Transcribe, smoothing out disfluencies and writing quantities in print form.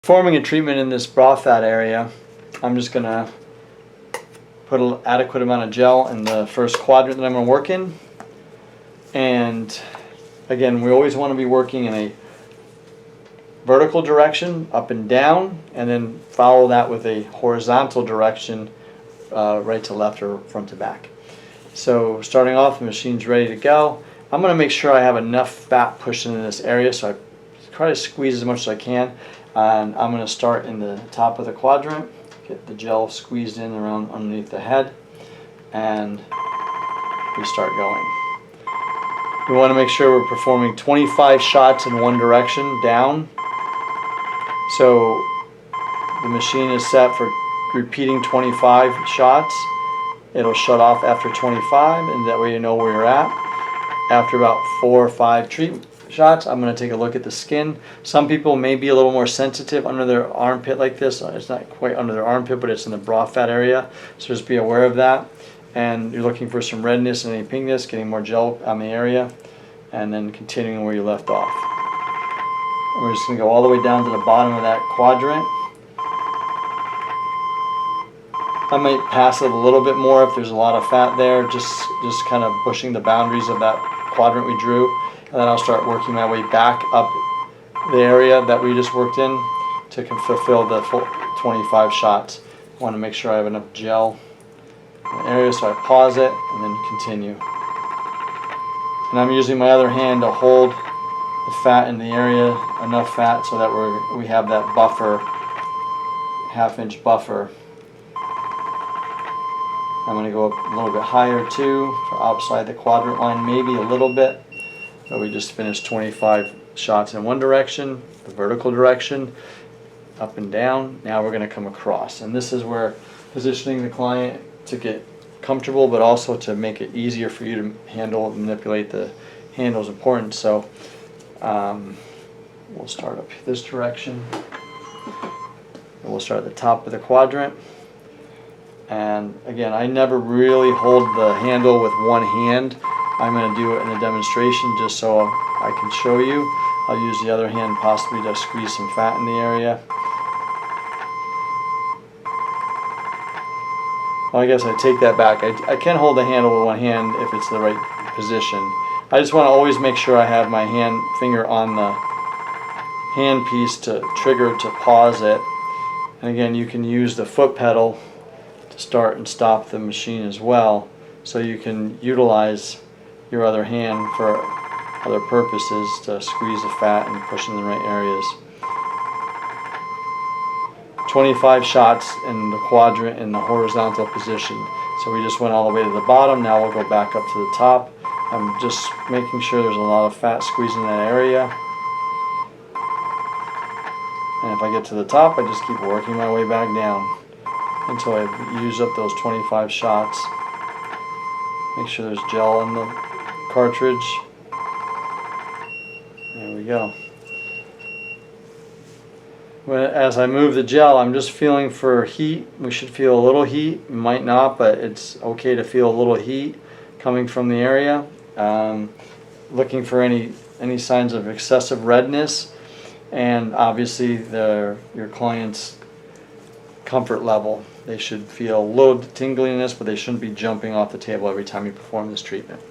Performing a treatment in this bra fat area, I'm just going to put an adequate amount of gel in the first quadrant that I'm going to work in. And again, we always want to be working in a vertical direction, up and down, and then follow that with a horizontal direction, right to left or front to back. So starting off, the machine's ready to go. I'm going to make sure I have enough fat pushed into this area, so I try to squeeze as much as I can. And I'm going to start in the top of the quadrant, get the gel squeezed in around underneath the head, and we start going. We want to make sure we're performing 25 shots in one direction, down. So the machine is set for repeating 25 shots. It'll shut off after 25, and that way you know where you're at. After about 4 or 5 treatment shots, I'm going to take a look at the skin. Some people may be a little more sensitive under their armpit like this. It's not quite under their armpit, but it's in the bra fat area, so just be aware of that. And you're looking for some redness and any pinkness, getting more gel on the area, and then continuing where you left off. And we're just going to go all the way down to the bottom of that quadrant. I might pass it a little bit more if there's a lot of fat there, just kind of pushing the boundaries of that quadrant we drew. And then I'll start working my way back up the area that we just worked in to fulfill the full 25 shots. I want to make sure I have enough gel in the area, so I pause it and then continue. And I'm using my other hand to hold the fat in the area, enough fat so that we have that buffer, half-inch buffer. I'm going to go up a little bit higher too, for outside the quadrant line, maybe a little bit. So we just finished 25 shots in one direction, the vertical direction, up and down. Now we're going to come across. And this is where positioning the client to get comfortable, but also to make it easier for you to handle and manipulate the handle is important. So we'll start up this direction. And we'll start at the top of the quadrant. And again, I never really hold the handle with one hand. I'm going to do it in a demonstration just so I can show you. I'll use the other hand possibly to squeeze some fat in the area. Well, I guess I take that back. I can hold the handle with one hand if it's the right position. I just want to always make sure I have my finger on the hand piece to trigger to pause it. And again, you can use the foot pedal to start and stop the machine as well, so you can utilize your other hand for other purposes to squeeze the fat and push in the right areas. 25 shots in the quadrant in the horizontal position. So we just went all the way to the bottom. Now we'll go back up to the top. I'm just making sure there's a lot of fat squeezing in that area. And if I get to the top, I just keep working my way back down until I use up those 25 shots. Make sure there's gel in the cartridge. There we go. As I move the gel, I'm just feeling for heat. We should feel a little heat. We might not, but it's okay to feel a little heat coming from the area. Looking for any signs of excessive redness, and obviously your client's comfort level. They should feel a little tingliness, but they shouldn't be jumping off the table every time you perform this treatment.